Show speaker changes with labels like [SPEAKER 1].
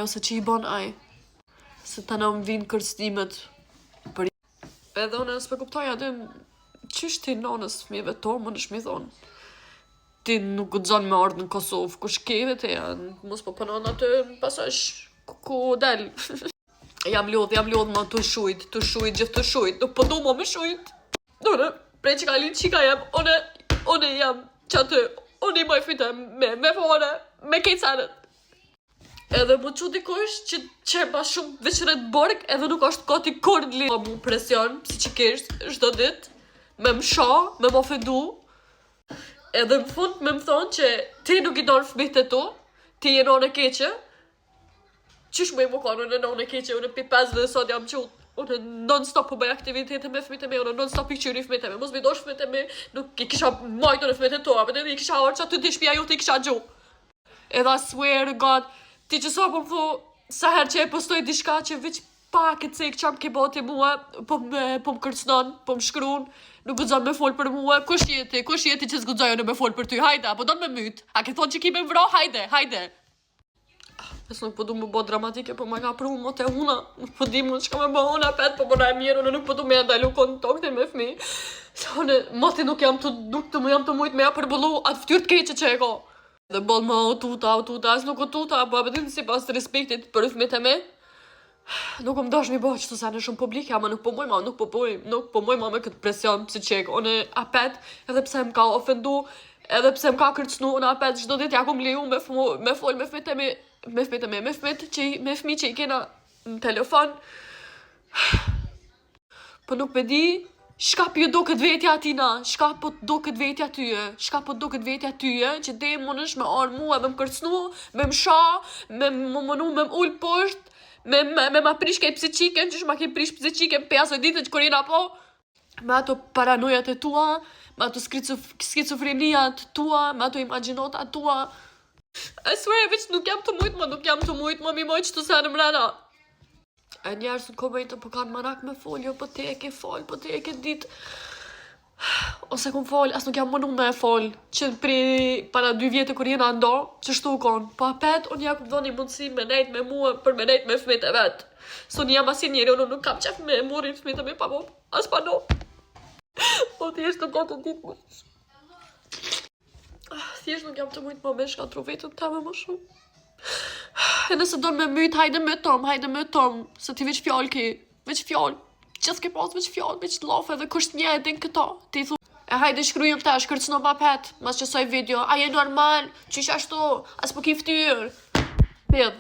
[SPEAKER 1] ose që i bon aj. Se të në më vinë kërstimet për... Edhe unë s'pe kuptoj aty qysh ti nonës fëmijëve to më nëshmi thonë. Ti nuk guxon me ardhë në Kosovë, ku shkeve te janë, mos po pënon aty pasash ku del. Jam lodh ma të shujt, gjithë të shujt, nuk po du mo me shujt. Dore, prej që ka linë qika jem, one jam që aty, one i moj fite me fore, me kejcanet. Edhe mu që dikush që ma shumë veçret borg, edhe nuk është koti kur li. Ma mu presion, psiqikisht, shdo dit, me më sha, me më ofendu. Edhe më fund me më thonë që ti nuk i donë fëmijët e tu, ti je none keqe. Qysh me i më konë, unë e none keqe, unë e pi 5 dhe sot jam qut. Unë non-stop po bëj aktivitete me fëmijët e me, unë non-stop i qyri fëmijët e me. Mos mi dosh fëmijët e me, nuk i kisha majtu në fëmijët e tu, apë edhe i kisha orë që aty t'i shpia ju t'i kisha gju. Edhe I swear God, ti që sa po më thu, sa her që e postoj diçka që veç pak e cek qam ke bati mua, po më kërcnon, po më shkrun, nuk guxon me fol për mua, kush jeti që s'guxoj me fol për ty, hajde, apo don me myt, a ke thonë që ki me vro, hajde.Ës nuk po du më bo dramatike, po ma ka pru më te huna, nuk po di më që ka me bo huna pet, po bëna e mirë, unë nuk po du me ndalu kontaktin me fmi. Unë, moti nuk jam të mujt me ja përbullu atë ftyrt keqe që e ka. Dhe bol ma o tuta, as nuk o tuta, po apetin si pas të respektit për fmit e me. Nuk më dash mi bo qëtu sa në shumë publike, ama nuk po moj ma me këtë presion psiqik. Unë apet, edhe pse më ka ofendu, edhe pse më ka kërcnu, unë apet çdo dit ja kum leju me fol me fmit e me, me fmi që I kena në telefon. Po nuk me di, shka për ju do këtë vetja atina, shka po do këtë vetja tyje, që de më nësh me arë mua, me më kërcnu, me më sha, me më mënu, me më ullë posht, me ma prish kej psiqiken, që shma kej prish psiqiken 5 ditë që kërina po, me ato paranojat e tua, me ato skizofreniat tua, me ato imaginotat tua. I swear, veç nuk jam të mujt, ma mi moj që të sa në mrena. E njerës në komejtë po kanë marak me foljo, po te e ke fol, po te e ke dit. Ose kum fol, as nuk jam mënu me fol, që pri para 2 vjetë kër jena ndo, që shtu kon. Po apet, unë ja kum dhoni mundësi me nejt me mua, për me nejt me fmit e vetë. So një jam asin njeri, unë nuk kam qef me murin fmit e me pa mo, as pa no. Po thjesht nuk ka të dit më. Thjesht nuk jam të mujt më me shkatru vetën ta me më shumë. E nëse do në me myt, hajde me tom, se ti veç fjall ki, veç fjall, qës ke pas veç fjall, veç lafe dhe kësht një e din këta, ti thu. E hajde shkrujëm ta, shkërcno pa pet, mas qësoj video, a je normal, qysh ashtu, as po ki ftyr. Pjedh.